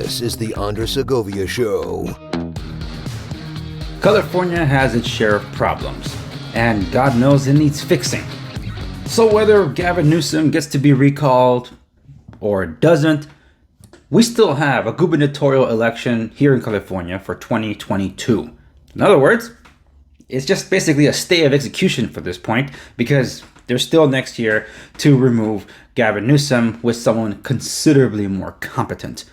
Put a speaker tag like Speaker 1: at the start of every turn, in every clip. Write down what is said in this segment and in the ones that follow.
Speaker 1: This is the Andres Segovia Show.
Speaker 2: California has its share of problems, and God knows it needs fixing. So whether Gavin Newsom gets to be recalled or doesn't, we still have a gubernatorial election here in California for 2022. In other words, it's just basically a stay of execution for this point because they're still next year to remove Gavin Newsom with someone considerably more competent.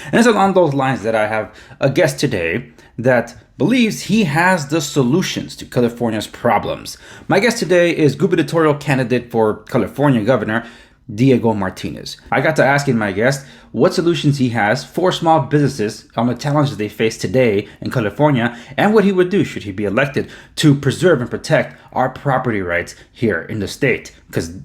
Speaker 2: And it's along those lines that I have a guest today that believes he has the solutions to California's problems. My guest today is gubernatorial candidate for California governor, Diego Martinez. I got to asking my guest what solutions he has for small businesses on the challenges they face today in California and what he would do should he be elected to preserve and protect our property rights here in the state. Because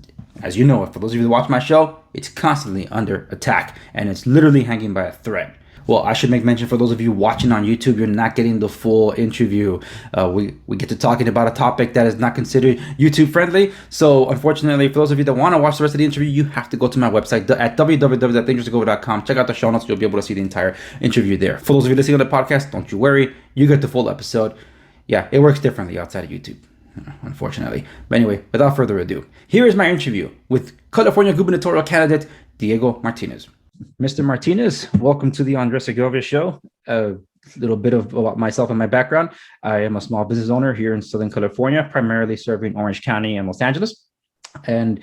Speaker 2: as you know, for those of you that watch my show, it's constantly under attack and it's literally hanging by a thread. Well, I should make mention for those of you watching on YouTube, you're not getting the full interview. We get to talking about a topic that is not considered YouTube friendly. So unfortunately, for those of you that want to watch the rest of the interview, you have to go to my website at www.dangerouslygo.com. Check out the show notes. You'll be able to see the entire interview there. For those of you listening on the podcast, don't you worry. You get the full episode. Yeah, it works differently outside of YouTube, unfortunately. But anyway, without further ado, here is my interview with California gubernatorial candidate Diego Martinez. Mr. Martinez, welcome to the Andres Segovia Show. A little bit about myself and my background. I am a small business owner here in Southern California, primarily serving Orange County and Los Angeles. And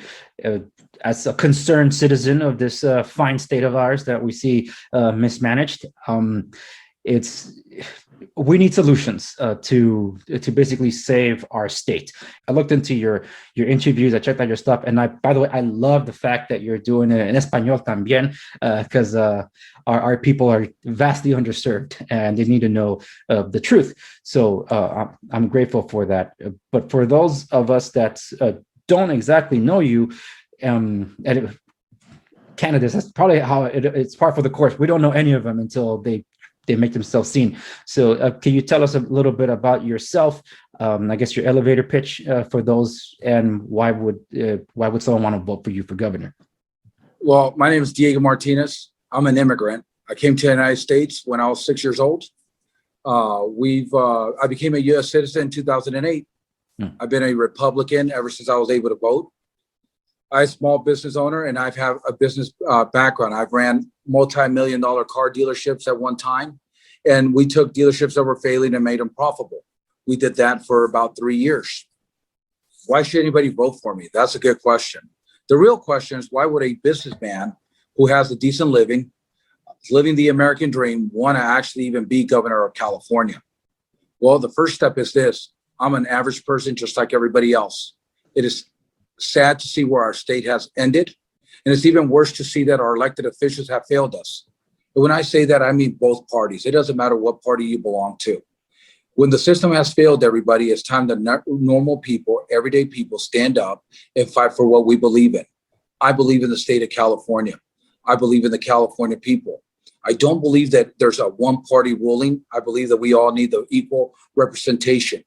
Speaker 2: as a concerned citizen of this fine state of ours that we see mismanaged, we need solutions to basically save our state. I looked into your interviews, I checked out your stuff, and by the way, I love the fact that you're doing it in Español también, because our people are vastly underserved and they need to know the truth. So I'm grateful for that. But for those of us that don't exactly know you, candidates, that's probably how it's par for the course. We don't know any of them until they make themselves seen. So can you tell us a little bit about yourself? I guess your elevator pitch for those, and why would someone want to vote for you for governor?
Speaker 3: Well, my name is Diego Martinez. I'm an immigrant. I came to the United States when I was 6 years old. I became a U.S. citizen in 2008. I've been a Republican ever since I was able to vote. I'm a small business owner, and I've had a business background. I've ran multi-million-dollar car dealerships at one time, and we took dealerships that were failing and made them profitable. We did that for about 3 years. Why should anybody vote for me? That's a good question. The real question is, why would a businessman who has a decent living, living the American dream, want to actually even be governor of California? Well, the first step is this. I'm an average person just like everybody else. It is sad to see where our state has ended. And it's even worse to see that our elected officials have failed us. But when I say that, I mean both parties. It doesn't matter what party you belong to. When the system has failed everybody, it's time that normal people, everyday people, stand up and fight for what we believe in. I believe in the state of California. I believe in the California people. I don't believe that there's a one party ruling. I believe that we all need the equal representation.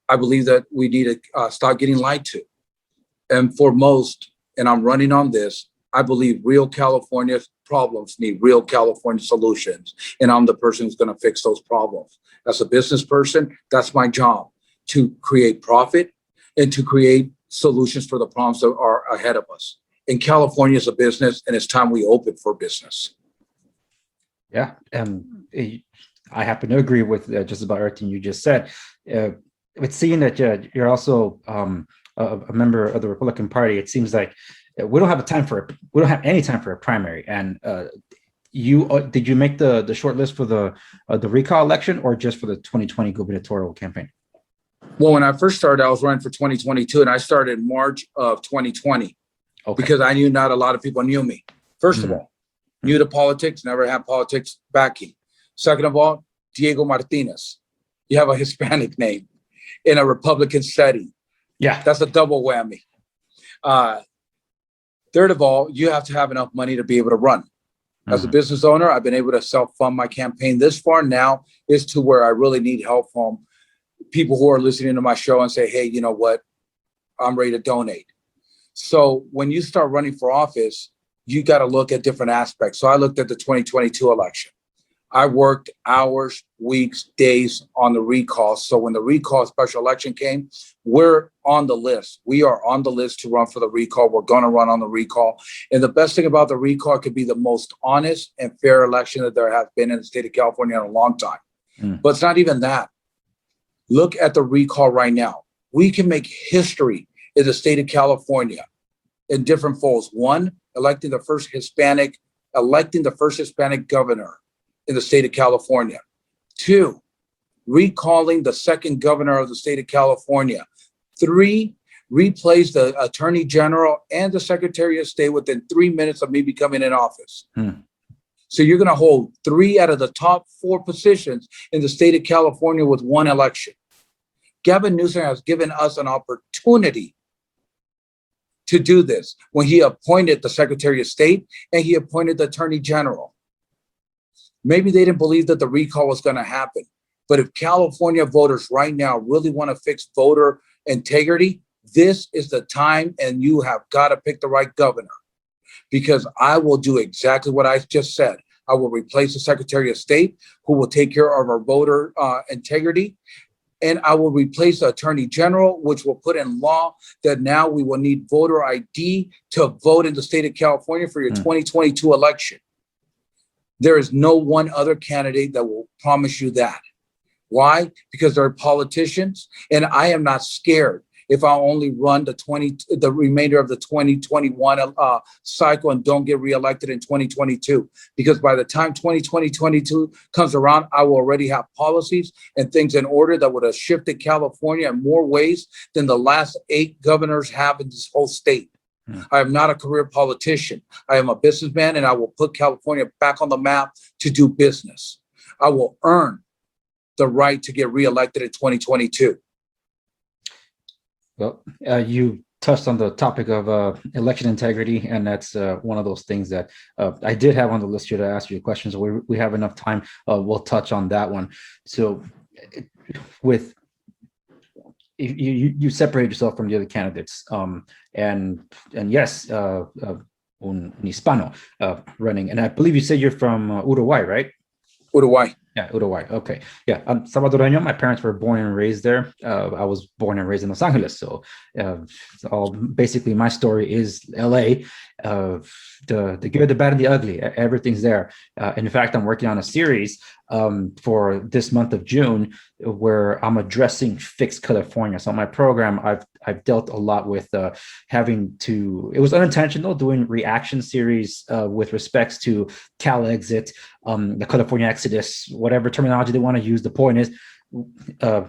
Speaker 3: I believe that we need to stop getting lied to. And for most, and I'm running on this, I believe real California problems need real California solutions. And I'm the person who's going to fix those problems. As a business person, that's my job, to create profit and to create solutions for the problems that are ahead of us. And California is a business, and it's time we open for business.
Speaker 2: Yeah, I happen to agree with just about everything you just said. But seeing that you're also a member of the Republican Party, it seems like we don't have any time for a primary. And did you make the short list for the recall election, or just for the 2020 gubernatorial campaign?
Speaker 3: Well, when I first started, I was running for 2022, and I started in March of 2020 because I knew not a lot of people knew me. First of all, new to politics, never had politics backing. Second of all, Diego Martinez. You have a Hispanic name in a Republican setting.
Speaker 2: Yeah,
Speaker 3: that's a double whammy. Third of all, you have to have enough money to be able to run. As a business owner, I've been able to self-fund my campaign this far. Now is to where I really need help from people who are listening to my show and say, hey, you know what? I'm ready to donate. So when you start running for office, you got to look at different aspects. So I looked at the 2022 election. I worked hours, weeks, days on the recall. So when the recall special election came, we're on the list. We are on the list to run for the recall. We're going to run on the recall. And the best thing about the recall, it could be the most honest and fair election that there has been in the state of California in a long time. But it's not even that. Look at the recall right now. We can make history in the state of California in different folds. One, electing the first Hispanic governor in the state of California. Two, recalling the second governor of the state of California. Three, replace the attorney general and the secretary of state within 3 minutes of me becoming in office. So you're going to hold 3 out of the top 4 positions in the state of California with one election. Gavin Newsom has given us an opportunity to do this when he appointed the secretary of state and he appointed the attorney general. Maybe they didn't believe that the recall was going to happen. But if California voters right now really want to fix voter integrity, this is the time, and you have got to pick the right governor. Because I will do exactly what I just said. I will replace the Secretary of State who will take care of our voter integrity. And I will replace the Attorney General, which will put in law that now we will need voter ID to vote in the state of California for your 2022 election. There is no one other candidate that will promise you that. Why? Because they're politicians, and I am not scared if I only run the remainder of the 2021 cycle and don't get reelected in 2022. Because by the time 2022 comes around, I will already have policies and things in order that would have shifted California in more ways than the last 8 governors have in this whole state. I am not a career politician. I am a businessman, and I will put California back on the map to do business. I will earn the right to get reelected in 2022.
Speaker 2: Well, you touched on the topic of election integrity, and that's one of those things that I did have on the list here to ask you questions. So we have enough time. We'll touch on that one. So, with you separate yourself from the other candidates, and yes, un hispano running, and I believe you said you're from Uruguay, right?
Speaker 3: Uruguay.
Speaker 2: Yeah, Uruguay. Okay. Yeah, I'm Salvadoreño. My parents were born and raised there. I was born and raised in Los Angeles. So basically my story is LA. The good, the bad, and the ugly. Everything's there. In fact, I'm working on a series for this month of June where I'm addressing fixed California. So on my program, I've dealt a lot with having to, it was unintentional, doing reaction series with respects to Cal exit, the California exodus, whatever terminology they want to use. The point is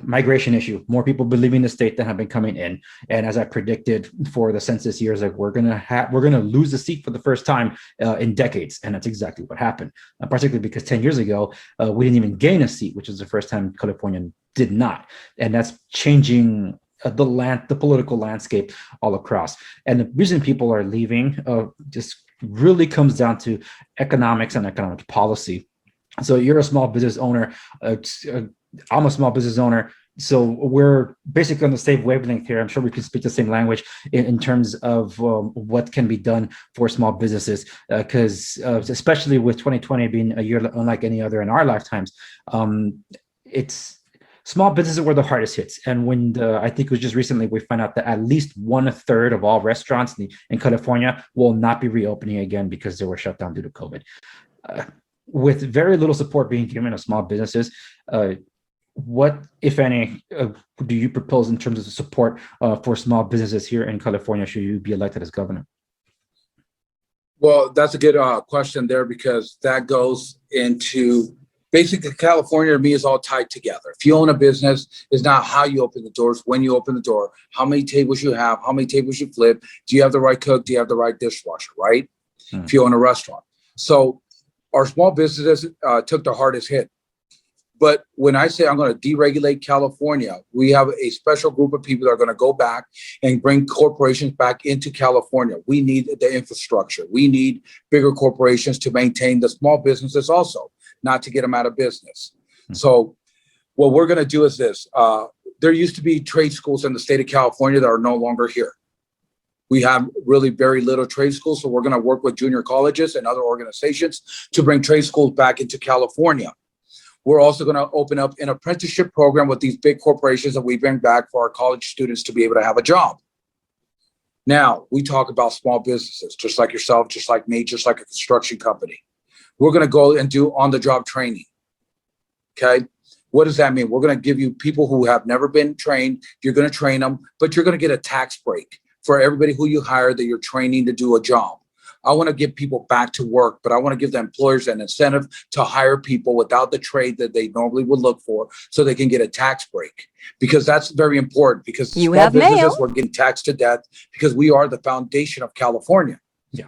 Speaker 2: migration issue. More people leaving the state than have been coming in. And as I predicted for the census years, like we're gonna lose the seat for the first time in decades, and that's exactly what happened. Particularly because 10 years ago we didn't even gain a seat, which is the first time California did not, and that's changing the political landscape all across. And the reason people are leaving just really comes down to economics and economic policy. So you're a small business owner. I'm a small business owner. So we're basically on the same wavelength here. I'm sure we can speak the same language in terms of what can be done for small businesses, because especially with 2020 being a year unlike any other in our lifetimes, it's small businesses were the hardest hits. And when I think it was just recently, we found out that at least 1/3 of all restaurants in California will not be reopening again because they were shut down due to COVID. With very little support being given to small businesses, what, if any, do you propose in terms of support for small businesses here in California should you be elected as governor?
Speaker 3: Well, that's a good question there, because that goes into basically California to me is all tied together. If you own a business, it's not how you open the doors, when you open the door, how many tables you have, how many tables you flip, do you have the right cook, do you have the right dishwasher, right? If you own a restaurant. So our small businesses took the hardest hit. But when I say I'm going to deregulate California, we have a special group of people that are going to go back and bring corporations back into California. We need the infrastructure. We need bigger corporations to maintain the small businesses also, not to get them out of business. So what we're going to do is this. There used to be trade schools in the state of California that are no longer here. We have really very little trade schools, so we're going to work with junior colleges and other organizations to bring trade schools back into California. We're also going to open up an apprenticeship program with these big corporations that we bring back for our college students to be able to have a job. Now, we talk about small businesses, just like yourself, just like me, just like a construction company. We're going to go and do on-the-job training. Okay? What does that mean? We're going to give you people who have never been trained. You're going to train them, but you're going to get a tax break for everybody who you hire that you're training to do a job. I want to get people back to work, but I want to give the employers an incentive to hire people without the trade that they normally would look for so they can get a tax break, because that's very important, because
Speaker 4: You
Speaker 3: small
Speaker 4: have
Speaker 3: businesses,
Speaker 4: mail.
Speaker 3: we're getting taxed to death because we are the foundation of California,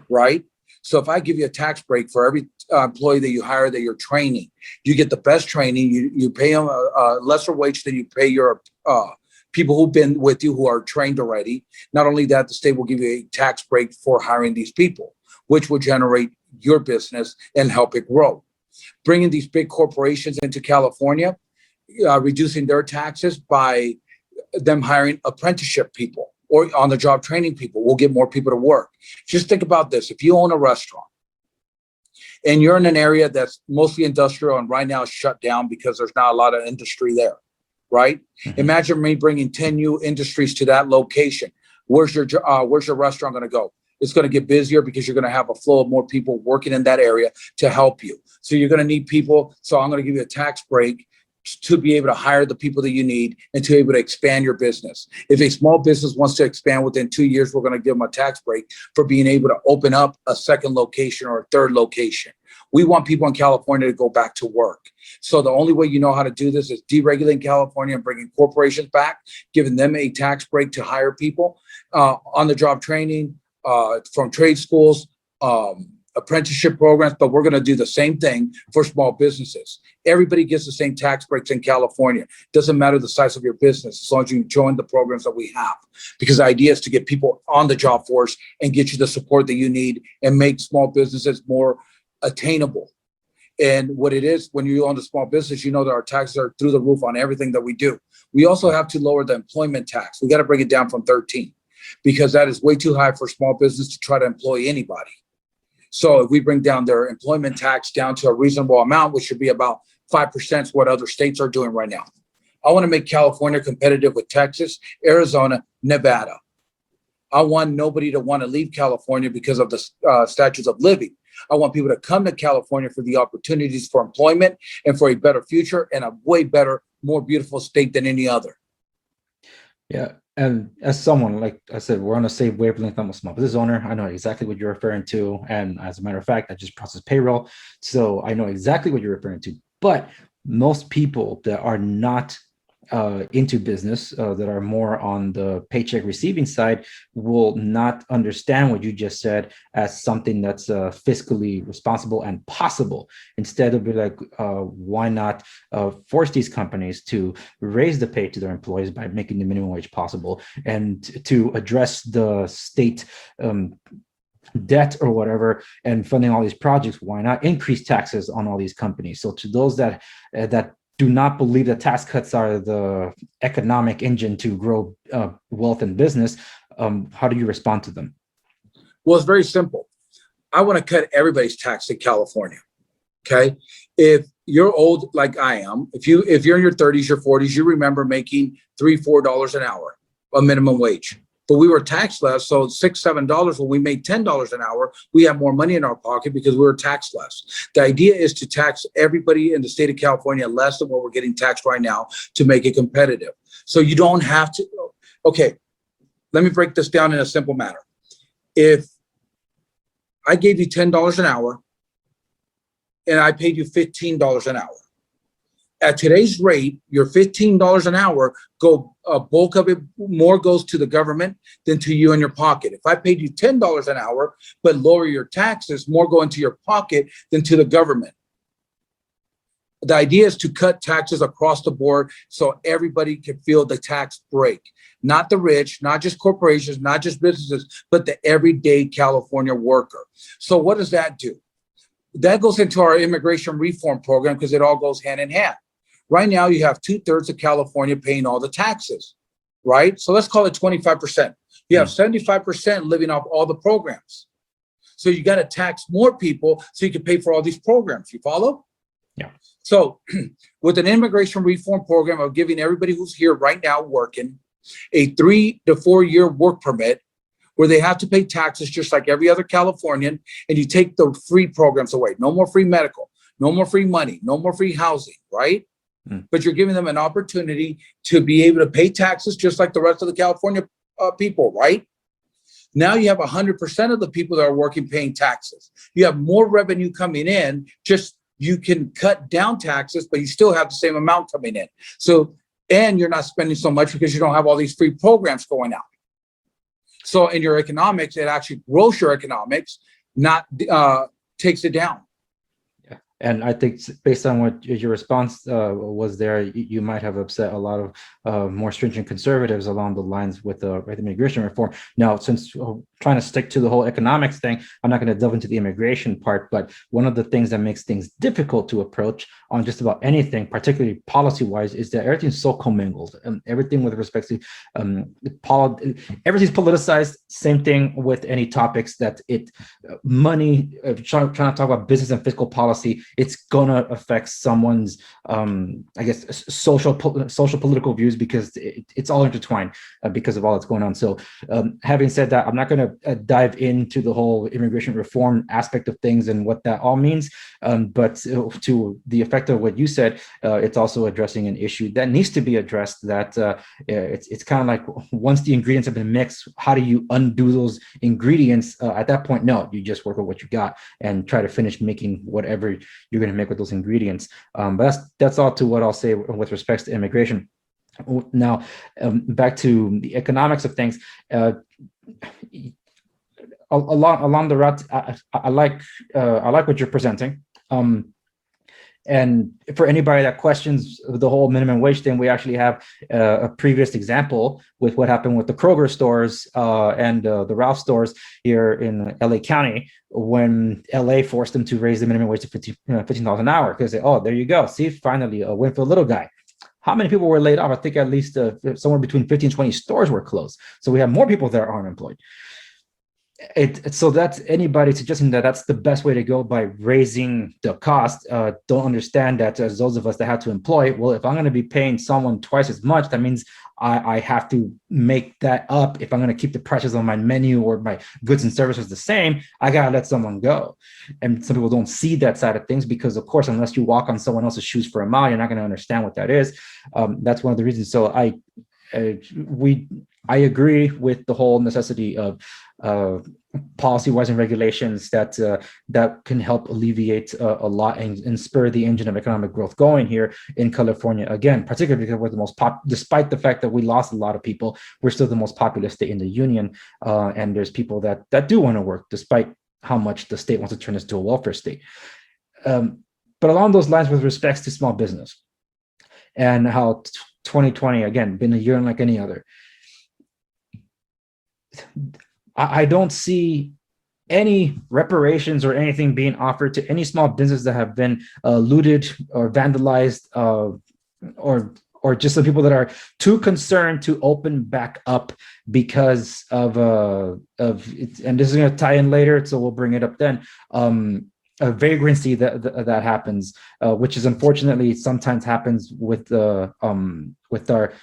Speaker 3: right? So if I give you a tax break for every employee that you hire that you're training, you get the best training, you pay them a lesser wage than you pay your people who've been with you who are trained already. Not only that, the state will give you a tax break for hiring these people, which will generate your business and help it grow. Bringing these big corporations into California, reducing their taxes by them hiring apprenticeship people or on-the-job training people will get more people to work. Just think about this. If you own a restaurant and you're in an area that's mostly industrial and right now it's shut down because there's not a lot of industry there, right? Mm-hmm. Imagine me bringing 10 new industries to that location. Where's your restaurant going to go? It's going to get busier because you're going to have a flow of more people working in that area to help you. So you're going to need people. So I'm going to give you a tax break to be able to hire the people that you need and to be able to expand your business. If a small business wants to expand within 2 years, we're going to give them a tax break for being able to open up a second location or a third location. We want people in California to go back to work. So the only way you know how to do this is deregulating California and bringing corporations back, giving them a tax break to hire people, on-the-job training, from trade schools, apprenticeship programs, but we're going to do the same thing for small businesses. Everybody gets the same tax breaks in California. Doesn't matter the size of your business, as long as you join the programs that we have. Because the idea is to get people on the job force and get you the support that you need and make small businesses more attainable. And what it is, when you own a small business, you know that our taxes are through the roof on everything that we do. We also have to lower the employment tax. We got to bring it down from 13 because that is way too high for small business to try to employ anybody. So if we bring down their employment tax down to a reasonable amount, which should be about 5%, is what other states are doing right now. I want to make California competitive with Texas, Arizona, Nevada. I want nobody to want to leave California because of the standards of living. I want people to come to California for the opportunities for employment and for a better future and a way better, more beautiful state than any other.
Speaker 2: Yeah. And as someone, like I said, we're on the same wavelength. I'm a small business owner. I know exactly what you're referring to. And as a matter of fact, I just process payroll. So I know exactly what you're referring to. But most people that are not into business, that are more on the paycheck receiving side, will not understand what you just said as something that's fiscally responsible and possible. Instead of be like, why not force these companies to raise the pay to their employees by making the minimum wage possible, and to address the state debt or whatever and funding all these projects? Why not increase taxes on all these companies? So to those that do not believe that tax cuts are the economic engine to grow wealth and business, how do you respond to them?
Speaker 3: Well, it's very simple. I want to cut everybody's tax in California. Okay. If you're old like I am, if you're in your 30s, your 40s, you remember making $3-4 an hour, a minimum wage. But we were taxed less, so $6-7. When we made $10 an hour, we have more money in our pocket because we were taxed less. The idea is to tax everybody in the state of California less than what we're getting taxed right now to make it competitive. So you don't have to. Okay, let me break this down in a simple manner. If I gave you $10 an hour and I paid you $15 an hour, at today's rate, your $15 an hour, a bulk of it more goes to the government than to you in your pocket. If I paid you $10 an hour, but lower your taxes, more go into your pocket than to the government. The idea is to cut taxes across the board so everybody can feel the tax break. Not the rich, not just corporations, not just businesses, but the everyday California worker. So what does that do? That goes into our immigration reform program because it all goes hand in hand. Right now, you have 2/3 of California paying all the taxes, right? So let's call it 25%. You have 75% living off all the programs. So you got to tax more people so you can pay for all these programs. You follow?
Speaker 2: Yeah.
Speaker 3: So with an immigration reform program of giving everybody who's here right now working a 3 to 4 year work permit where they have to pay taxes just like every other Californian, and you take the free programs away. No more free medical, no more free money, no more free housing, right? But you're giving them an opportunity to be able to pay taxes just like the rest of the California people, right? Now you have 100% of the people that are working paying taxes. You have more revenue coming in, just you can cut down taxes, but you still have the same amount coming in. So, and you're not spending so much because you don't have all these free programs going out. So in your economics, it actually grows your economics, not takes it down.
Speaker 2: Yeah. And I think based on what your response was there, you might have upset a lot of more stringent conservatives along the lines with immigration reform. Now, since trying to stick to the whole economics thing, I'm not going to delve into the immigration part, but one of the things that makes things difficult to approach on just about anything, particularly policy-wise, is that everything's so commingled, and everything with respect to everything's politicized. Same thing with any topics that money, trying to talk about business and fiscal policy, it's gonna affect someone's, I guess, social political views, because it's all intertwined because of all that's going on. So having said that, I'm not going to dive into the whole immigration reform aspect of things and what that all means. But to the effect of what you said, it's also addressing an issue that needs to be addressed. That it's kind of like, once the ingredients have been mixed, how do you undo those ingredients? At that point, no, you just work with what you got and try to finish making whatever you're going to make with those ingredients. But that's all to what I'll say with respects to immigration. Now, back to the economics of things. Along the route, I like what you're presenting. And for anybody that questions the whole minimum wage thing, we actually have a previous example with what happened with the Kroger stores and the Ralph stores here in LA County, when LA forced them to raise the minimum wage to $15 an hour, because oh, there you go. See, finally a win for the little guy. How many people were laid off? I think at least somewhere between 15 and 20 stores were closed. So we have more people that are unemployed. So that's anybody suggesting that that's the best way to go by raising the cost. Don't understand that as those of us that have to employ, well, if I'm going to be paying someone twice as much, that means I have to make that up. If I'm going to keep the prices on my menu or my goods and services the same, I got to let someone go. And some people don't see that side of things because, of course, unless you walk on someone else's shoes for a mile, you're not going to understand what that is. That's one of the reasons. So I agree with the whole necessity of policy-wise and regulations that can help alleviate a lot and spur the engine of economic growth going here in California. Again, particularly because we're the most despite the fact that we lost a lot of people, we're still the most populous state in the union, and there's people that do want to work despite how much the state wants to turn us to a welfare state. But along those lines, with respects to small business and how 2020 again been a year unlike any other, I don't see any reparations or anything being offered to any small business that have been looted or vandalized, or just some people that are too concerned to open back up because of it. And this is going to tie in later, so we'll bring it up then. A vagrancy that happens, which is unfortunately sometimes happens with our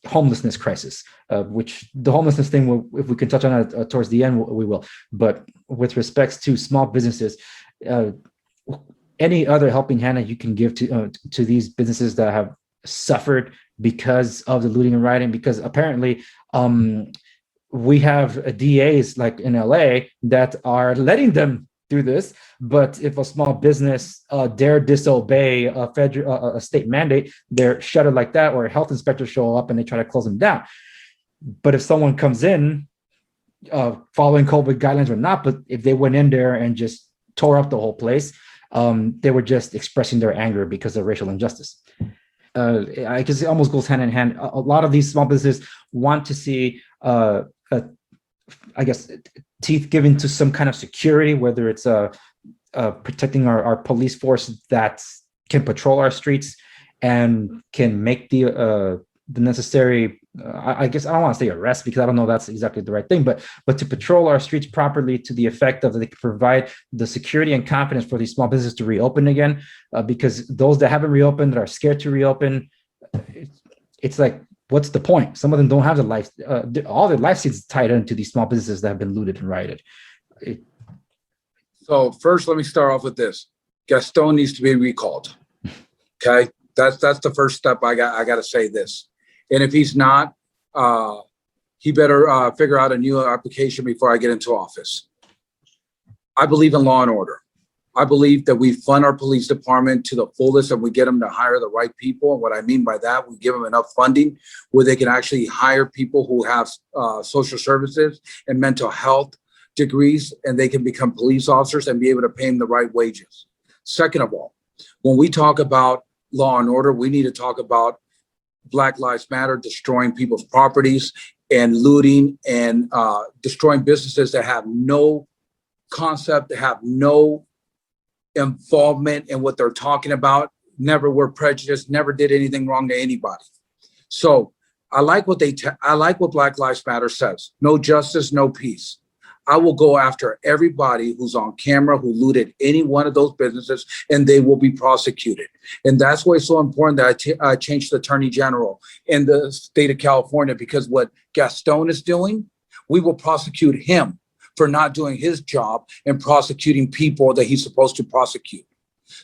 Speaker 2: homelessness crisis, which the homelessness thing, if we can touch on it towards the end, we will. But with respects to small businesses, any other helping hand that you can give to these businesses that have suffered because of the looting and rioting, because apparently we have DAs like in LA that are letting them do this. But if a small business dare disobey a state mandate, they're shuttered like that, or health inspectors show up and they try to close them down. But if someone comes in following COVID guidelines or not, but if they went in there and just tore up the whole place, they were just expressing their anger because of racial injustice. I guess it almost goes hand in hand. A lot of these small businesses want to see I guess teeth given to some kind of security, whether it's protecting our police force that can patrol our streets and can make the necessary I guess I don't want to say arrest because I don't know that's exactly the right thing, but to patrol our streets properly to the effect of that they can provide the security and confidence for these small businesses to reopen again, because those that haven't reopened that are scared to reopen, it's like, what's the point? Some of them don't have the life, all their life seeds tied into these small businesses that have been looted and rioted.
Speaker 3: So first, let me start off with this. Gaston needs to be recalled. Okay, that's the first step. I got to say this, and if he's not, he better figure out a new application before I get into office. I believe in law and order. I believe that we fund our police department to the fullest and we get them to hire the right people. And what I mean by that, we give them enough funding where they can actually hire people who have social services and mental health degrees, and they can become police officers and be able to pay them the right wages. Second of all, when we talk about law and order, we need to talk about Black Lives Matter, destroying people's properties and looting and destroying businesses that have no concept, that have no involvement in what they're talking about, never were prejudiced, never did anything wrong to anybody. So I like what I like what Black Lives Matter says. No justice, no peace. I will go after everybody who's on camera who looted any one of those businesses, and they will be prosecuted. And that's why it's so important that I changed the Attorney General in the state of California, because what Gaston is doing, we will prosecute him for not doing his job and prosecuting people that he's supposed to prosecute.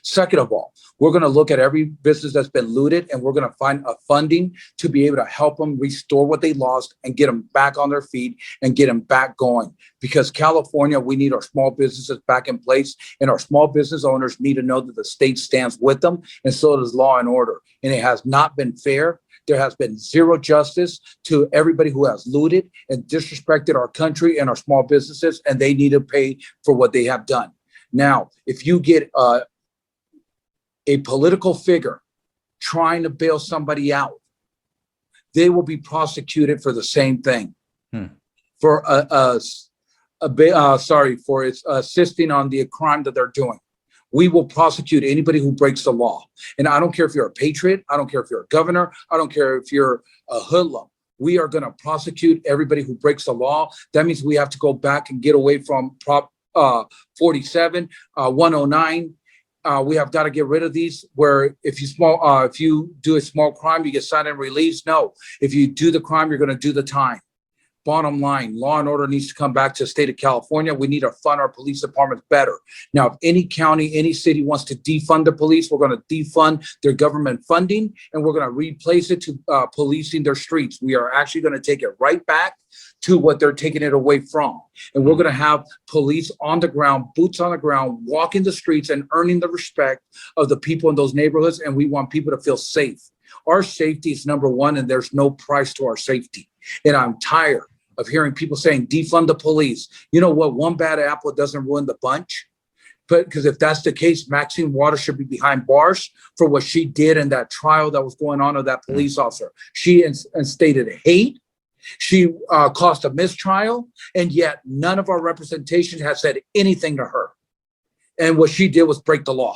Speaker 3: Second of all, we're going to look at every business that's been looted, and we're going to find a funding to be able to help them restore what they lost and get them back on their feet and get them back going. Because California, we need our small businesses back in place, and our small business owners need to know that the state stands with them, and so does law and order. And it has not been fair. There has been zero justice to everybody who has looted and disrespected our country and our small businesses, and they need to pay for what they have done. Now, if you get a political figure trying to bail somebody out, they will be prosecuted for the same thing. For for its assisting on the crime that they're doing. We will prosecute anybody who breaks the law. And I don't care if you're a patriot, I don't care if you're a governor, I don't care if you're a hoodlum. We are going to prosecute everybody who breaks the law. That means we have to go back and get away from Prop 47, 109. We have got to get rid of these where if you do a small crime, you get cited and released. No, if you do the crime, you're going to do the time. Bottom line, law and order needs to come back to the state of California. We need to fund our police departments better. Now, if any county, any city wants to defund the police, we're going to defund their government funding, and we're going to replace it to policing their streets. We are actually going to take it right back to what they're taking it away from. And we're going to have police on the ground, boots on the ground, walking the streets and earning the respect of the people in those neighborhoods. And we want people to feel safe. Our safety is number one, and there's no price to our safety. And I'm tired of hearing people saying defund the police. You know what? One bad apple doesn't ruin the bunch. But because if that's the case, Maxine Waters should be behind bars for what she did in that trial that was going on of that police officer. She instated hate. She caused a mistrial, and yet none of our representation has said anything to her. And what she did was break the law.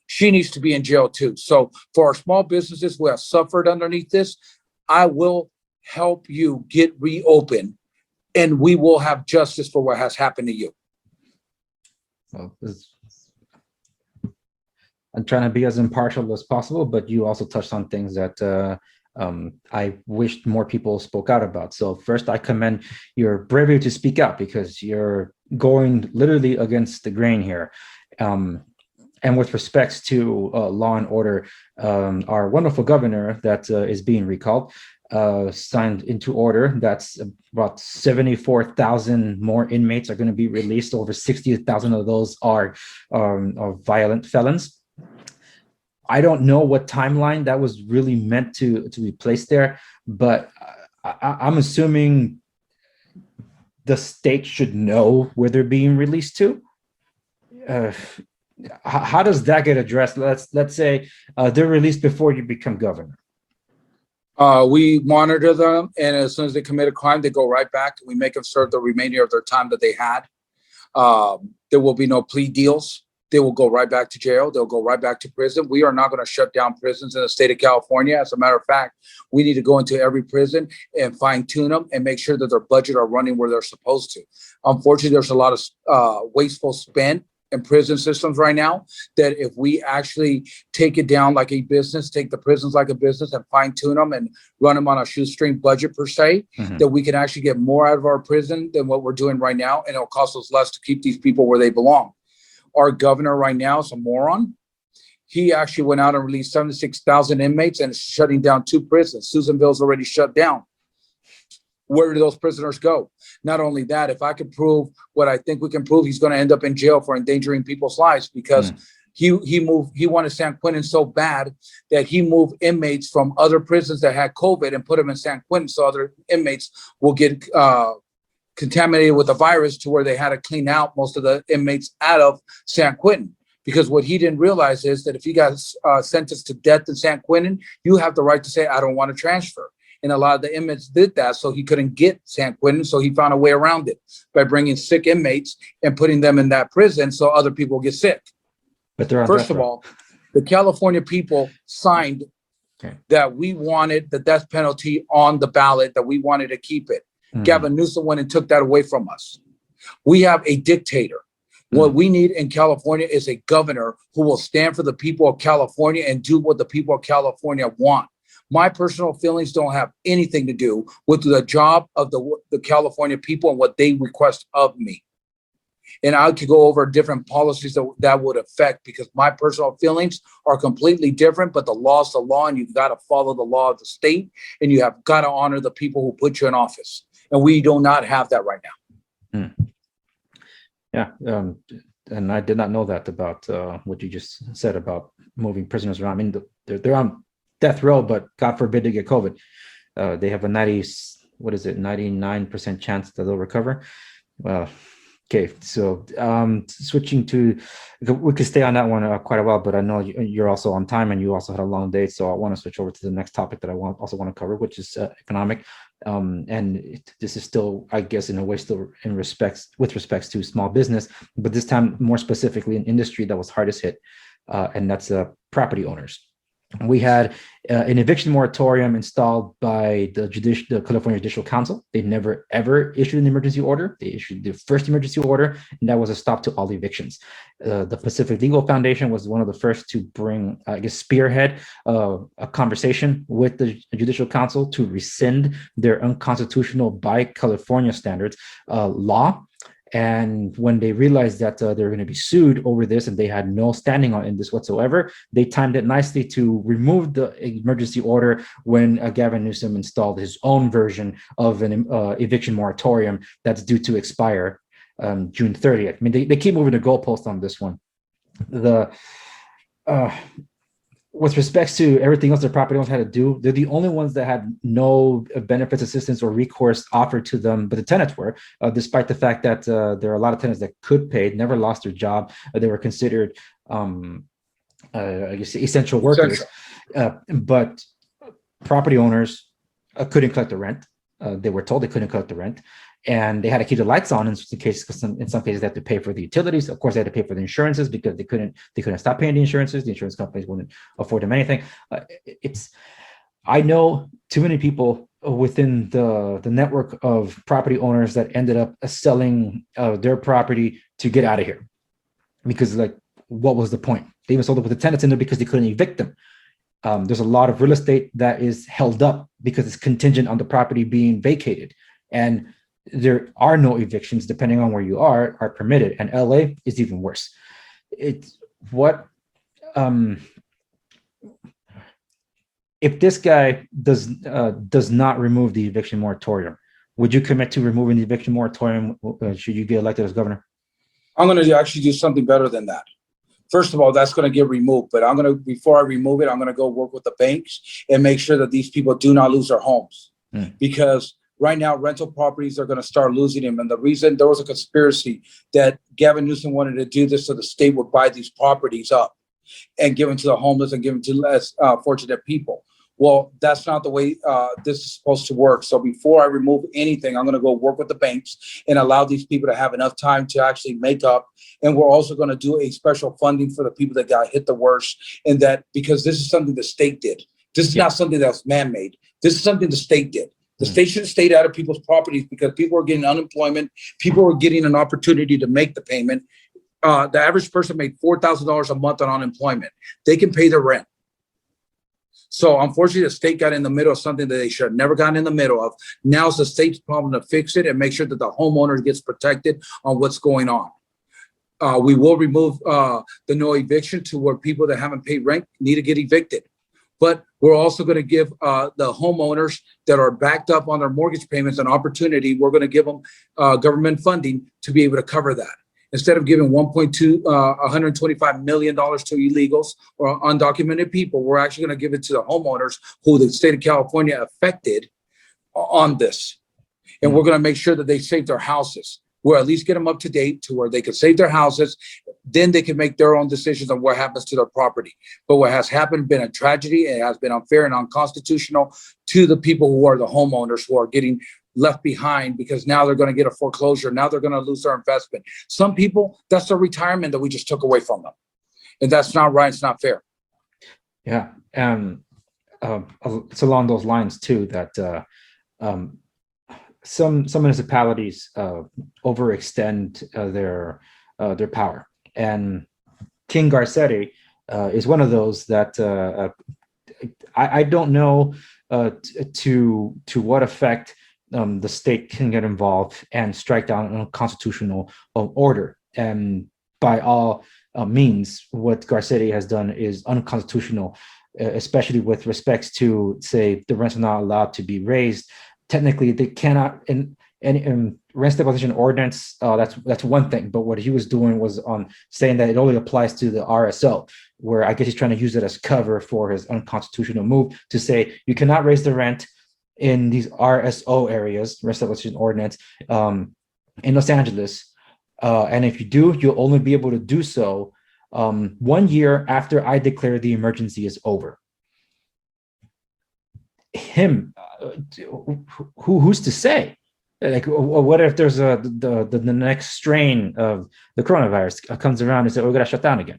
Speaker 3: She needs to be in jail too. So for our small businesses who have suffered underneath this, I will help you get reopened, and we will have justice for what has happened to you.
Speaker 2: Well, I'm trying to be as impartial as possible, but you also touched on things that I wished more people spoke out about. So first, I commend your bravery to speak out because you're going literally against the grain here. And with respects to law and order, our wonderful governor that is being recalled signed into order. That's about 74,000 more inmates are going to be released. Over 60,000 of those are violent felons. I don't know what timeline that was really meant to be placed there, but I'm assuming the state should know where they're being released to. How does that get addressed? Let's say they're released before you become governor.
Speaker 3: We monitor them, and as soon as they commit a crime, they go right back. We make them serve the remainder of their time that they had. There will be no plea deals. they will go right back to jail. They'll go right back to prison. We are not going to shut down prisons in the state of California. As a matter of fact, we need to go into every prison and fine tune them and make sure that their budget are running where they're supposed to. Unfortunately, there's a lot of wasteful spend in prison systems right now, that if we actually take it down like a business, take the prisons like a business and fine tune them and run them on a shoestring budget per se, that we can actually get more out of our prison than what we're doing right now. And it'll cost us less to keep these people where they belong. Our governor right now is a moron. He actually went out and released 76,000 inmates and is shutting down 2 prisons. Susanville's already shut down. Where do those prisoners go? Not only that, if I could prove what I think we can prove, he's going to end up in jail for endangering people's lives, because he wanted San Quentin so bad that he moved inmates from other prisons that had COVID and put them in San Quentin so other inmates will get contaminated with the virus, to where they had to clean out most of the inmates out of San Quentin. Because what he didn't realize is that if you got sentenced to death in San Quentin, you have the right to say, I don't want to transfer. And a lot of the inmates did that, so he couldn't get San Quentin. So he found a way around it by bringing sick inmates and putting them in that prison so other people get sick.
Speaker 2: But they're on
Speaker 3: First of all, the California people signed that we wanted the death penalty on the ballot, that we wanted to keep it. Gavin Newsom went and took that away from us. We have a dictator. What we need in California is a governor who will stand for the people of California and do what the people of California want. My personal feelings don't have anything to do with the job of the California people and what they request of me. And I could go over different policies that would affect, because my personal feelings are completely different, but the law is the law, and you've got to follow the law of the state, and you have got to honor the people who put you in office. And we do not have that right now.
Speaker 2: Yeah. And I did not know that about what you just said about moving prisoners around. I mean, they're on death row, but God forbid they get COVID. They have a 99% chance that they'll recover. Okay, so switching to, we could stay on that one quite a while, but I know you're also on time and you also had a long day, so I want to switch over to the next topic that I also want to cover, which is economic. This is still, I guess, in a way, still with respects to small business, but this time more specifically an industry that was hardest hit, and that's property owners. We had an eviction moratorium installed by the California Judicial Council. They never, ever issued an emergency order. They issued the first emergency order, and that was a stop to all evictions. The Pacific Legal Foundation was one of the first to bring, spearhead a conversation with the Judicial Council to rescind their unconstitutional, by California standards, law. And when they realized that they were going to be sued over this, and they had no standing in this whatsoever, they timed it nicely to remove the emergency order when Gavin Newsom installed his own version of an eviction moratorium that's due to expire June 30th. I mean, they keep moving the goalpost on this one. With respects to everything else the property owners had to do, they're the only ones that had no benefits, assistance, or recourse offered to them, but the tenants were, despite the fact that there are a lot of tenants that could pay, never lost their job. They were considered, essential workers. But property owners couldn't collect the rent. They were told they couldn't collect the rent. And they had to keep the lights on in some cases, because in some cases they had to pay for the utilities. Of course, they had to pay for the insurances because they couldn't stop paying the insurances. The insurance companies wouldn't afford them anything. I know too many people within the network of property owners that ended up selling their property to get out of here, because what was the point? They even sold it with the tenants in there because they couldn't evict them. There's a lot of real estate that is held up because it's contingent on the property being vacated, and there are no evictions, depending on where you are permitted. And LA is even worse. If this guy does not remove the eviction moratorium, would you commit to removing the eviction moratorium should you get elected as governor?
Speaker 3: I'm going to actually do something better than that. First of all, that's going to get removed, but before I remove it, I'm going to go work with the banks and make sure that these people do not lose their homes. Because right now, rental properties are going to start losing them. And the reason, there was a conspiracy that Gavin Newsom wanted to do this so the state would buy these properties up and give them to the homeless and give them to less fortunate people. Well, that's not the way this is supposed to work. So before I remove anything, I'm going to go work with the banks and allow these people to have enough time to actually make up. And we're also going to do a special funding for the people that got hit the worst. And that because this is something the state did. This is not something that's man-made. This is something the state did. The state should have stayed out of people's properties because people are getting unemployment. People are getting an opportunity to make the payment. The average person made $4,000 a month on unemployment. They can pay their rent. So unfortunately, the state got in the middle of something that they should have never gotten in the middle of. Now it's the state's problem to fix it and make sure that the homeowner gets protected on what's going on. We will remove the no eviction to where people that haven't paid rent need to get evicted. But we're also going to give the homeowners that are backed up on their mortgage payments an opportunity. We're going to give them government funding to be able to cover that. Instead of giving $125 million to illegals or undocumented people, we're actually going to give it to the homeowners who the state of California affected on this. And we're going to make sure that they save their houses. We'll at least get them up to date to where they can save their houses. Then they can make their own decisions on what happens to their property. But what has happened been a tragedy. It has been unfair and unconstitutional to the people who are the homeowners who are getting left behind because now they're going to get a foreclosure. Now they're going to lose their investment. Some people, that's their retirement that we just took away from them. And that's not right. It's not fair.
Speaker 2: Yeah. And it's along those lines too, that some municipalities overextend their power. And King Garcetti is one of those that I don't know to what effect the state can get involved and strike down an unconstitutional order. And by all means, what Garcetti has done is unconstitutional, especially with respects to, say, the rents are not allowed to be raised. Technically, they cannot in rent stabilization ordinance. That's one thing. But what he was doing was on saying that it only applies to the RSO, where I guess he's trying to use it as cover for his unconstitutional move to say you cannot raise the rent in these RSO areas, rent stabilization ordinance, in Los Angeles. And if you do, you'll only be able to do so 1 year after I declare the emergency is over. Who's to say? Like, what if there's the next strain of the coronavirus comes around and says, we're going to shut down again?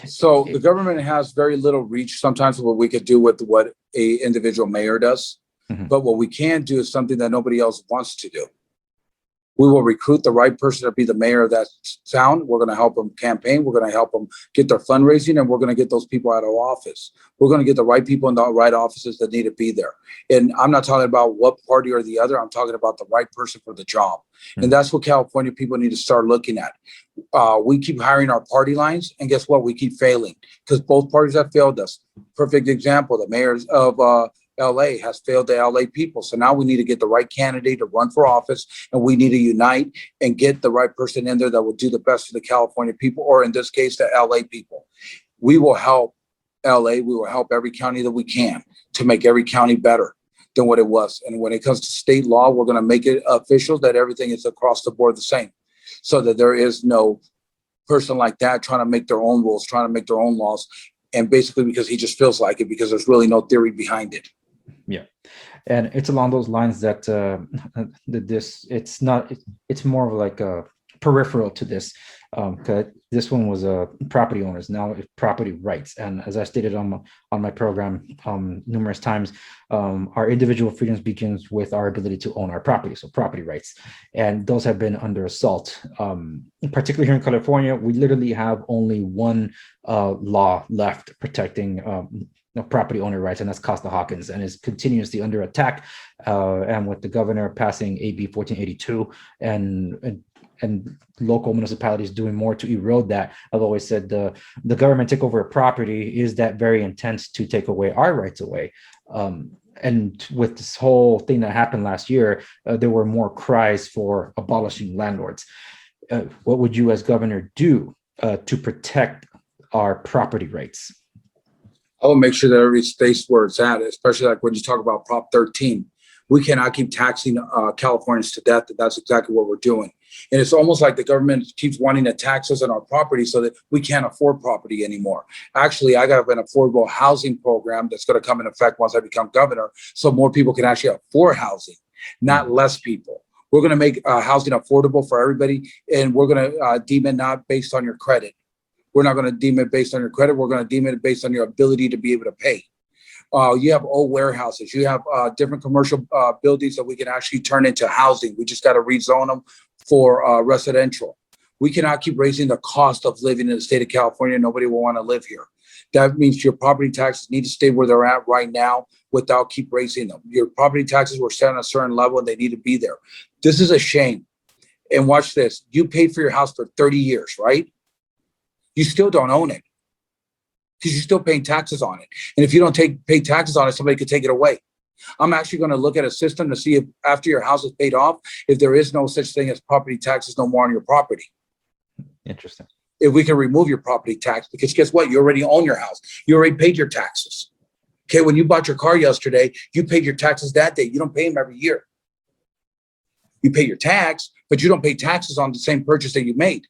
Speaker 3: So the government has very little reach sometimes of what we could do with what a individual mayor does. Mm-hmm. But what we can do is something that nobody else wants to do. We will recruit the right person to be the mayor of that town. We're going to help them campaign. We're going to help them get their fundraising, and we're going to get those people out of office. We're going to get the right people in the right offices that need to be there. And I'm not talking about what party or the other. I'm talking about the right person for the job. Mm-hmm. And that's what California people need to start looking at. We keep hiring our party lines, and guess what? We keep failing because both parties have failed us. Perfect example, the mayors of LA has failed the LA people. So now we need to get the right candidate to run for office, and we need to unite and get the right person in there that will do the best for the California people, or in this case, the LA people. We will help LA. We will help every county that we can to make every county better than what it was. And when it comes to state law, we're going to make it official that everything is across the board the same, so that there is no person like that trying to make their own rules, trying to make their own laws. And basically because he just feels like it, because there's really no theory behind it.
Speaker 2: Yeah, and it's along those lines that it's more of like a peripheral to this. This one was property owners, now property rights, and as I stated on my program numerous times, our individual freedoms begins with our ability to own our property, so property rights, and those have been under assault. Particularly here in California, we literally have only one law left protecting property owner rights, and that's Costa-Hawkins, and is continuously under attack. And with the governor passing AB 1482 and local municipalities doing more to erode that, I've always said the government takeover of property is that very intent to take away our rights away. And with this whole thing that happened last year, there were more cries for abolishing landlords. What would you as governor do to protect our property rights?
Speaker 3: I will make sure that everybody stays where it's at, especially like when you talk about Prop 13. We cannot keep taxing Californians to death. That's exactly what we're doing. And it's almost like the government keeps wanting to tax us on our property so that we can't afford property anymore. Actually, I got an affordable housing program that's going to come in effect once I become governor, so more people can actually afford housing, not less people. We're going to make housing affordable for everybody, and we're going to deem it not based on your credit. We're not going to deem it based on your credit. We're going to deem it based on your ability to be able to pay. You have old warehouses. You have different commercial buildings that we can actually turn into housing. We just got to rezone them for residential. We cannot keep raising the cost of living in the state of California. Nobody will want to live here. That means your property taxes need to stay where they're at right now without keep raising them. Your property taxes were set on a certain level and they need to be there. This is a shame. And watch this. You paid for your house for 30 years, right? You still don't own it because you're still paying taxes on it. And if you don't pay taxes on it, somebody could take it away. I'm actually going to look at a system to see if after your house is paid off, if there is no such thing as property taxes no more on your property.
Speaker 2: Interesting.
Speaker 3: If we can remove your property tax, because guess what? You already own your house. You already paid your taxes. Okay, when you bought your car yesterday, you paid your taxes that day. You don't pay them every year. You pay your tax, but you don't pay taxes on the same purchase that you made.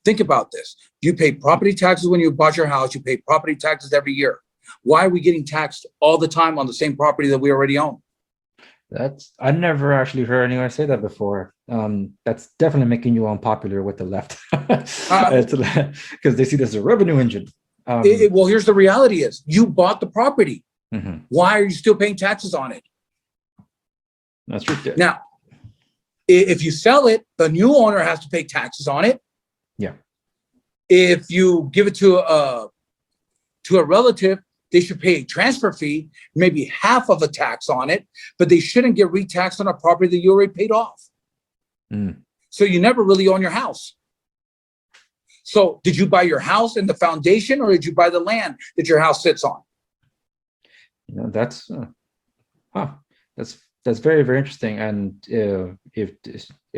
Speaker 3: Think about this. You pay property taxes when you bought your house. You pay property taxes every year. Why are we getting taxed all the time on the same property that we already own?
Speaker 2: I never actually heard anyone say that before. That's definitely making you unpopular with the left because they see this as a revenue engine.
Speaker 3: Well, here's the reality is you bought the property.
Speaker 2: Mm-hmm.
Speaker 3: Why are you still paying taxes on it?
Speaker 2: That's true.
Speaker 3: Now, if you sell it, the new owner has to pay taxes on it.
Speaker 2: Yeah.
Speaker 3: If you give it to a relative, they should pay a transfer fee, maybe half of a tax on it, but they shouldn't get retaxed on a property that you already paid off.
Speaker 2: Mm.
Speaker 3: So you never really own your house. So did you buy your house and the foundation, or did you buy the land that your house sits on?
Speaker 2: That's very, very interesting. And if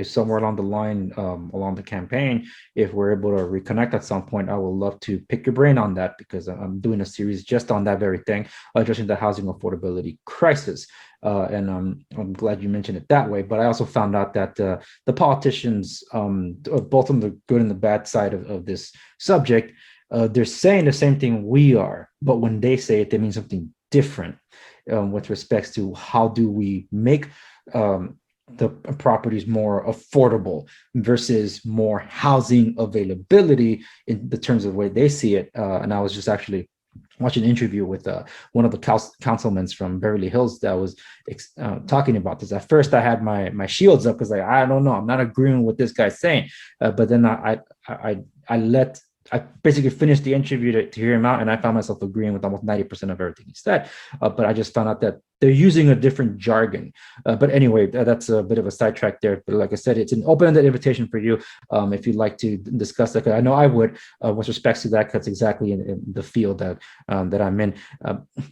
Speaker 2: somewhere along the line, along the campaign, if we're able to reconnect at some point, I would love to pick your brain on that, because I'm doing a series just on that very thing, addressing the housing affordability crisis. And I'm glad you mentioned it that way. But I also found out that the politicians, both on the good and the bad side of this subject, they're saying the same thing we are, but when they say it, they mean something different. With respects to how do we make the properties more affordable versus more housing availability in the terms of the way they see it. And I was just actually watching an interview with one of the councilmen from Beverly Hills that was talking about this. At first, I had my shields up because I don't know, I'm not agreeing with this guy's saying. But then I basically finished the interview to hear him out, and I found myself agreeing with almost 90% of everything he said. But I just found out that they're using a different jargon. But anyway, that's a bit of a sidetrack there. But like I said, it's an open-ended invitation for you if you'd like to discuss that. I know I would, with respect to that, because it's exactly in the field that I'm in.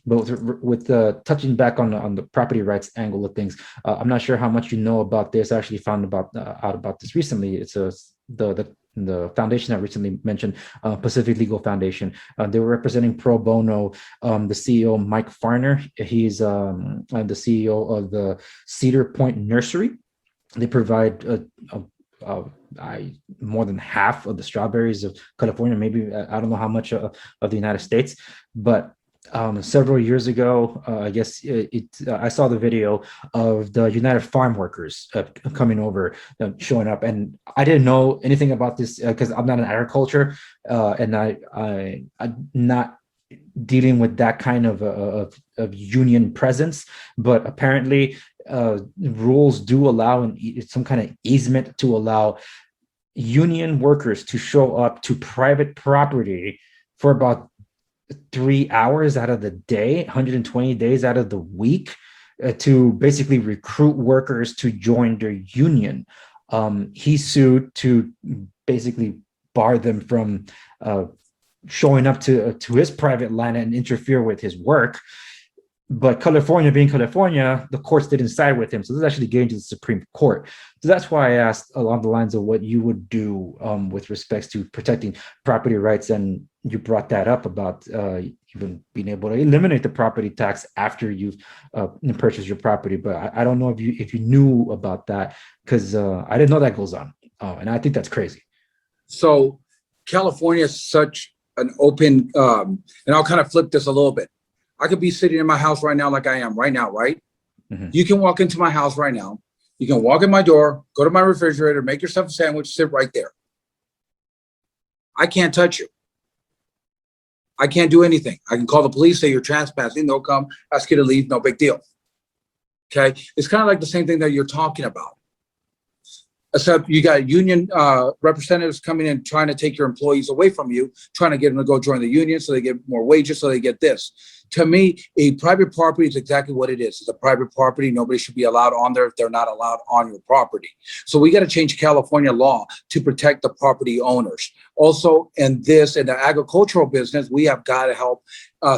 Speaker 2: But with touching back on the property rights angle of things, I'm not sure how much you know about this. I actually found out about this recently. It's the foundation I recently mentioned, Pacific Legal Foundation. They were representing pro bono the CEO, Mike Farner. He's the CEO of the Cedar Point Nursery. They provide more than half of the strawberries of California, maybe I don't know how much of the United States, but several years ago, I guess I saw the video of the United Farm Workers coming over, showing up, and I didn't know anything about this because I'm not in agriculture, and I'm not dealing with that kind of union presence. But apparently, rules do allow some kind of easement to allow union workers to show up to private property for about 3 hours out of the day, 120 days out of the week, to basically recruit workers to join their union. He sued to basically bar them from showing up to his private land and interfere with his work. But California being California, the courts didn't side with him. So this is actually getting to the Supreme Court. So that's why I asked along the lines of what you would do with respects to protecting property rights. And you brought that up about even being able to eliminate the property tax after you've purchased your property. But I don't know if you knew about that, because I didn't know that goes on. And I think that's crazy.
Speaker 3: So California is such an open, and I'll kind of flip this a little bit. I could be sitting in my house right now like I am right now, right?
Speaker 2: Mm-hmm.
Speaker 3: You can walk into my house right now. You can walk in my door, go to my refrigerator, make yourself a sandwich, sit right there. I can't touch you. I can't do anything. I can call the police, say you're trespassing. They'll come, ask you to leave. No big deal. Okay. It's kind of like the same thing that you're talking about. Except you got union representatives coming in trying to take your employees away from you, trying to get them to go join the union so they get more wages, so they get this. To me, a private property is exactly what it is. It's a private property. Nobody should be allowed on there if they're not allowed on your property. So we got to change California law to protect the property owners. Also, in the agricultural business, we have got to help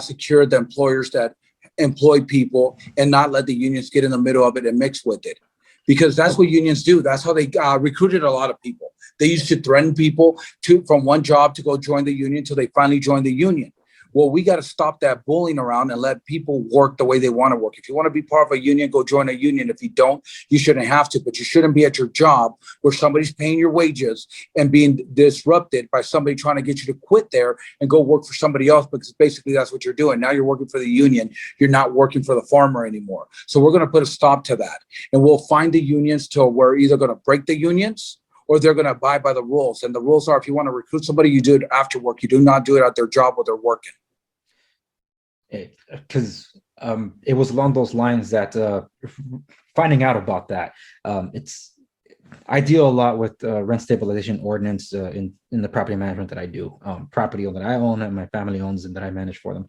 Speaker 3: secure the employers that employ people and not let the unions get in the middle of it and mix with it. Because that's what unions do. That's how they recruited a lot of people. They used to threaten people from one job to go join the union until they finally joined the union. Well, we got to stop that bullying around and let people work the way they want to work. If you want to be part of a union, go join a union. If you don't, you shouldn't have to. But you shouldn't be at your job where somebody's paying your wages and being disrupted by somebody trying to get you to quit there and go work for somebody else, because basically that's what you're doing. Now you're working for the union. You're not working for the farmer anymore. So we're going to put a stop to that. And we'll find the unions till we're either going to break the unions or they're going to abide by the rules. And the rules are, if you want to recruit somebody, you do it after work. You do not do it at their job where they're working.
Speaker 2: Because it was along those lines that finding out about that, I deal a lot with rent stabilization ordinance in the property management that I do, property that I own and my family owns and that I manage for them.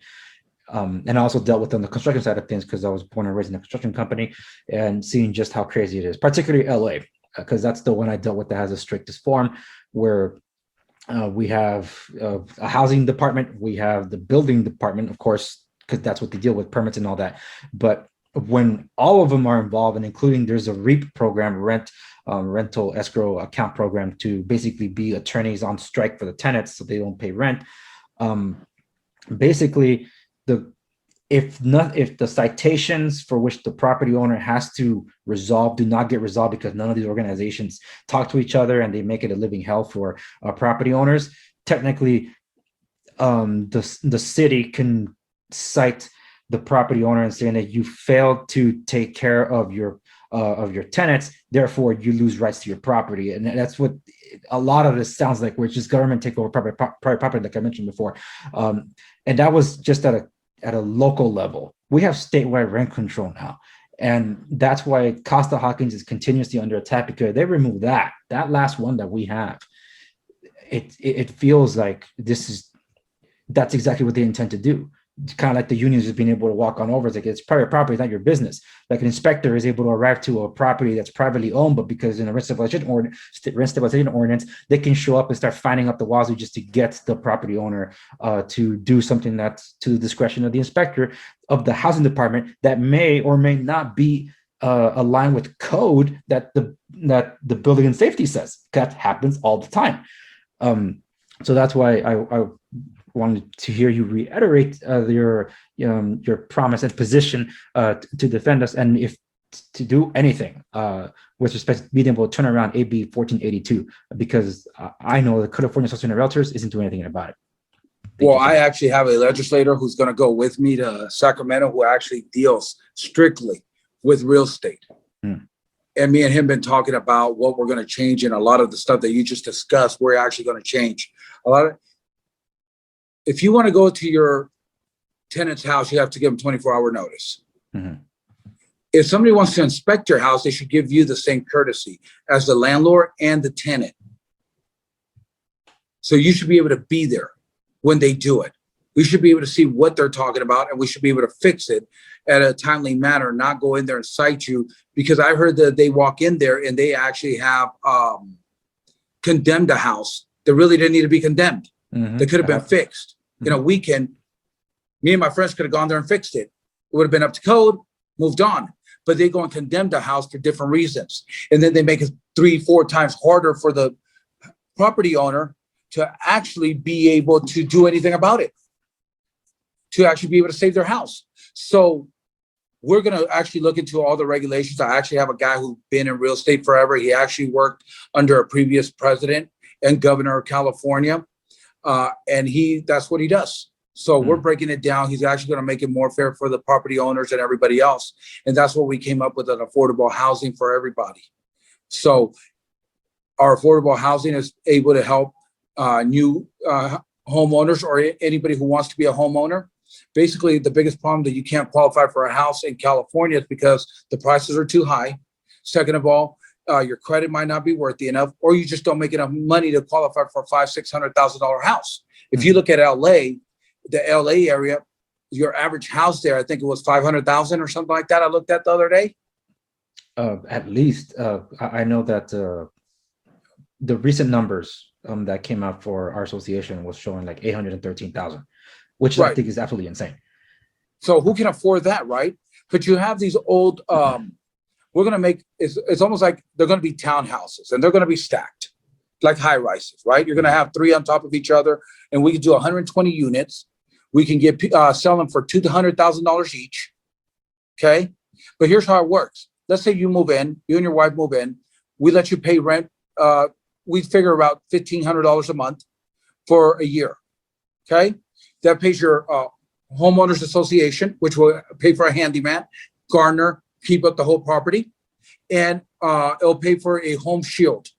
Speaker 2: And I also dealt with on the construction side of things because I was born and raised in a construction company and seeing just how crazy it is, particularly LA, because that's the one I dealt with that has the strictest form, where we have a housing department, we have the building department, of course, because that's what they deal with, permits and all that. But when all of them are involved, and including there's a REAP program, rental escrow account program, to basically be attorneys on strike for the tenants so they don't pay rent. Basically, if the citations for which the property owner has to resolve do not get resolved because none of these organizations talk to each other and they make it a living hell for property owners, technically the city can cite the property owner and saying that you failed to take care of your tenants, therefore you lose rights to your property. And that's what a lot of this sounds like, where it's just government take over private property, like I mentioned before. And that was just at a local level. We have statewide rent control now. And that's why Costa-Hawkins is continuously under attack, because they removed that last one that we have. It feels like that's exactly what they intend to do. Kind of like the unions just being able to walk on over. It's like, it's private property, it's not your business. Like an inspector is able to arrive to a property that's privately owned, but because in a rent stabilization ordinance, they can show up and start finding up the wazoo just to get the property owner to do something that's to the discretion of the inspector of the housing department that may or may not be aligned with code that the building and safety says. That happens all the time. So that's why I wanted to hear you reiterate your promise and position to defend us, and if to do anything with respect to being able to turn around AB 1482, because I know the California Association of Realtors isn't doing anything about it.
Speaker 3: Well, I actually have a legislator who's going to go with me to Sacramento who actually deals strictly with real estate. And me and him been talking about what we're going to change, and a lot of the stuff that you just discussed, we're actually going to change. If you want to go to your tenant's house, you have to give them 24-hour notice.
Speaker 2: Mm-hmm.
Speaker 3: If somebody wants to inspect your house, they should give you the same courtesy as the landlord and the tenant. So you should be able to be there when they do it. We should be able to see what they're talking about, and we should be able to fix it at a timely manner, not go in there and cite you, because I heard that they walk in there and they actually have condemned a house that really didn't need to be condemned.
Speaker 2: Mm-hmm.
Speaker 3: That could have been fixed. In a weekend, me and my friends could have gone there and fixed it. It would have been up to code, moved on. But they go and condemn the house for different reasons. And then they make it 3-4 times harder for the property owner to actually be able to do anything about it, to actually be able to save their house. So we're going to actually look into all the regulations. I actually have a guy who's been in real estate forever. He actually worked under a previous president and governor of California. And that's what he does. So we're breaking it down. He's actually going to make it more fair for the property owners and everybody else. And that's what we came up with, an affordable housing for everybody. So our affordable housing is able to help new homeowners or anybody who wants to be a homeowner. Basically, the biggest problem that you can't qualify for a house in California is because the prices are too high. Second of all, your credit might not be worthy enough, or you just don't make enough money to qualify for a $500,000-$600,000 house. If you look at LA, the LA area, your average house there, I think it was 500,000 or something like that. I looked at the other day.
Speaker 2: At least I know that the recent numbers that came out for our association was showing like 813,000, which I think is absolutely insane.
Speaker 3: So who can afford that, right? But you have these old, we're going to make, it's almost like they're going to be townhouses and they're going to be stacked like high rises, right? You're going to have 3 on top of each other, and we can do 120 units. We can get sell them for $200,000 each. Okay. But here's how it works. Let's say you move in, you and your wife move in. We let you pay rent. We figure about $1,500 a month for a year. Okay. That pays your homeowners association, which will pay for a handyman, gardener, keep up the whole property. And it'll pay for a home shield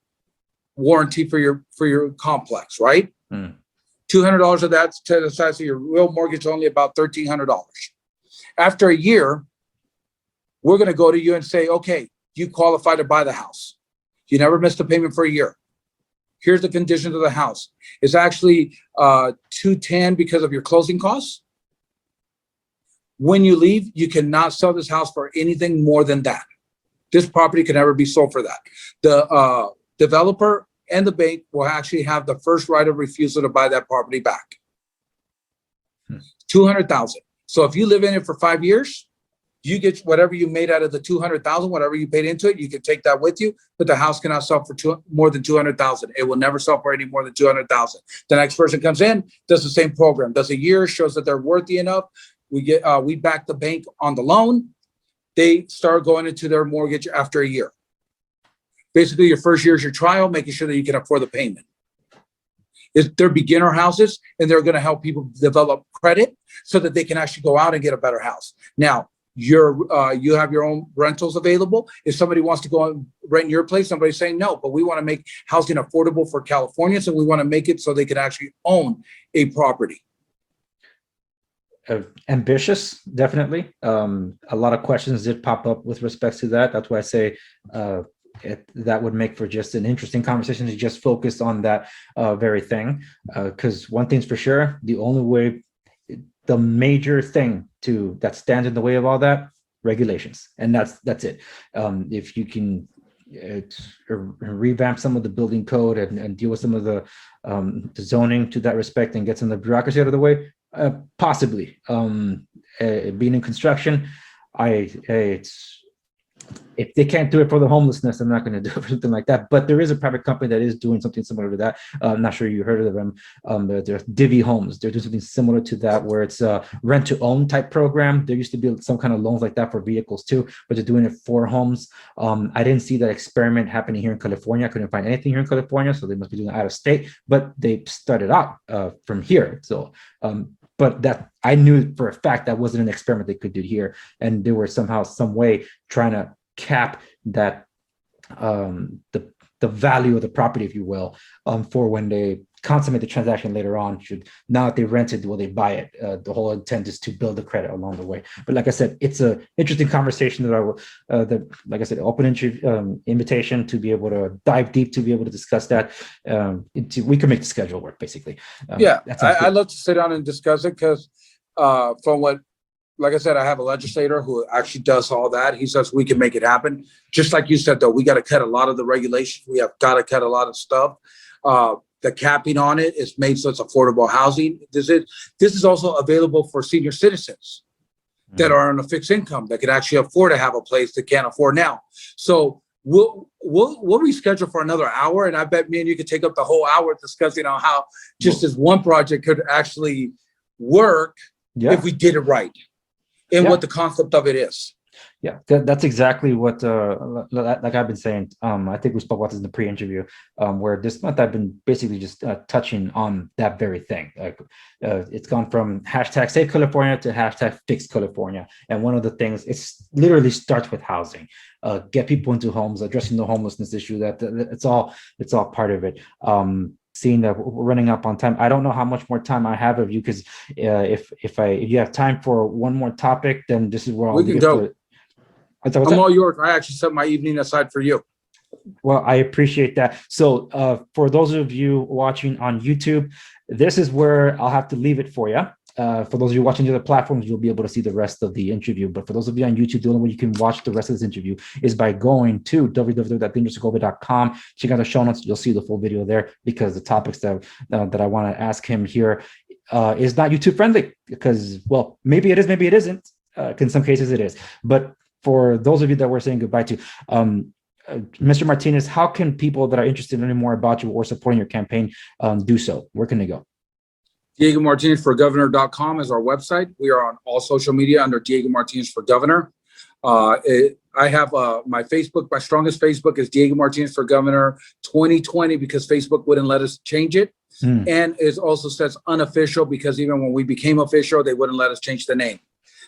Speaker 3: warranty for your complex, right? $200 of that's to the side, so your real mortgage is only about $1,300. After a year, we're going to go to you and say, okay, you qualify to buy the house. You never missed a payment for a year. Here's the conditions of the house. It's actually $210 because of your closing costs. When you leave, you cannot sell this house for anything more than that. This property can never be sold for that. The developer and the bank will actually have the first right of refusal to buy that property back. $200,000. So if you live in it for 5 years, you get whatever you made out of the $200,000, whatever you paid into it, you can take that with you, but the house cannot sell for more than $200,000. It will never sell for any more than $200,000. The next person comes in, does the same program, does a year, shows that they're worthy enough. We back the bank on the loan. They start going into their mortgage after a year. Basically, your first year is your trial, making sure that you can afford the payment. They're beginner houses, and they're going to help people develop credit so that they can actually go out and get a better house. Now, you have your own rentals available. If somebody wants to go and rent your place, somebody's saying no, but we want to make housing affordable for Californians, and we want to make it so they can actually own a property.
Speaker 2: Ambitious, definitely. A lot of questions did pop up with respect to that. That's why I say that would make for just an interesting conversation to just focus on that very thing. Because one thing's for sure, the major thing that stands in the way of all that, regulations, and that's it. If you can revamp some of the building code and deal with some of the zoning to that respect and get some of the bureaucracy out of the way, possibly. Being in construction, if they can't do it for the homelessness, I'm not going to do it for something like that. But there is a private company that is doing something similar to that. I'm not sure you heard of them. They're Divvy Homes. They're doing something similar to that, where it's a rent-to-own type program. There used to be some kind of loans like that for vehicles too, but they're doing it for homes. I didn't see that experiment happening here in California. I couldn't find anything here in California, so they must be doing it out of state. But they started out from here. So, but that I knew for a fact that wasn't an experiment they could do here, and they were somehow, some way trying to cap that the value of the property, if you will, for when they consummate the transaction later on. Now that they rented, will they buy it? The whole intent is to build the credit along the way. But like I said, it's an interesting conversation that I will, like I said, open invitation to be able to dive deep, to be able to discuss that. We can make the schedule work, basically.
Speaker 3: I'd love to sit down and discuss it, because like I said, I have a legislator who actually does all that. He says we can make it happen. Just like you said, though, we got to cut a lot of the regulations. We have got to cut a lot of stuff. The capping on it is made so it's affordable housing. This is also available for senior citizens that are on a fixed income that can actually afford to have a place that can't afford now. So we'll reschedule for another hour, and I bet me and you could take up the whole hour discussing on how just this one project could actually work if we did it right. and what the concept of it is.
Speaker 2: Yeah, that's exactly what, like I've been saying. I think we spoke about this in the pre-interview, where this month I've been basically just touching on that very thing. Like, it's gone from hashtag Save California to hashtag Fix California, and one of the things, it's literally starts with housing. Get people into homes, addressing the homelessness issue. It's all part of it. Seeing that we're running up on time, I don't know how much more time I have of you, because if you have time for one more topic, then this is where I'll
Speaker 3: We can go. I'm all yours. I actually set my evening aside for you.
Speaker 2: Well, I appreciate that. So for those of you watching on YouTube, this is where I'll have to leave it for you. For those of you watching the other platforms, you'll be able to see the rest of the interview. But for those of you on YouTube, the only way you can watch the rest of this interview is by going to www.dangeroussegovia.com. Check out the show notes. You'll see the full video there, because the topics that I want to ask him here is not YouTube friendly, because, well, maybe it is, maybe it isn't. In some cases it is. But for those of you that we're saying goodbye to, Mr. Martinez, how can people that are interested in learning more about you or supporting your campaign do so? Where can they go?
Speaker 3: Diego Martinez for Governor.com is our website. We are on all social media under Diego Martinez for Governor. I have my Facebook. My strongest Facebook is Diego Martinez for Governor 2020, because Facebook wouldn't let us change it. And it also says unofficial, because even when we became official, they wouldn't let us change the name.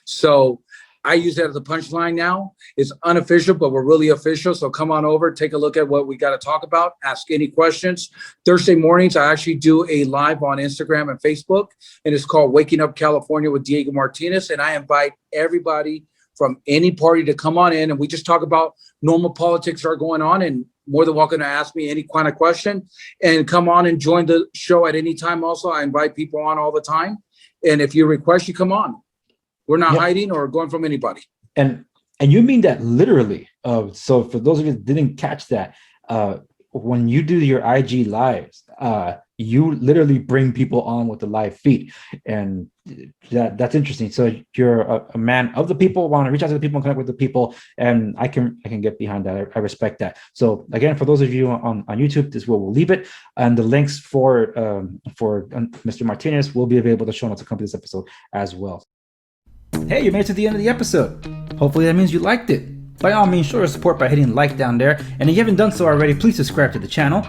Speaker 3: So I use that as a punchline now. It's unofficial, but we're really official. So come on over, take a look at what we got to talk about, ask any questions. Thursday mornings, I actually do a live on Instagram and Facebook, and it's called Waking Up California with Diego Martinez. And I invite everybody from any party to come on in, and we just talk about normal politics that are going on, and more than welcome to ask me any kind of question, and come on and join the show at any time. Also, I invite people on all the time. And if you request, you come on. We're not hiding or going from anybody. And
Speaker 2: you mean that literally. So for those of you that didn't catch that, when you do your IG lives, you literally bring people on with the live feed, and that's interesting. So you're a man of the people, want to reach out to the people and connect with the people, and I can get behind that. I respect that. So again, for those of you on YouTube, this is where we'll leave it, and the links for Mr. Martinez will be available to show notes to accompany this episode as well. Hey, you made it to the end of the episode. Hopefully that means you liked it. By all means, show your support by hitting like down there, and if you haven't done so already, please subscribe to the channel.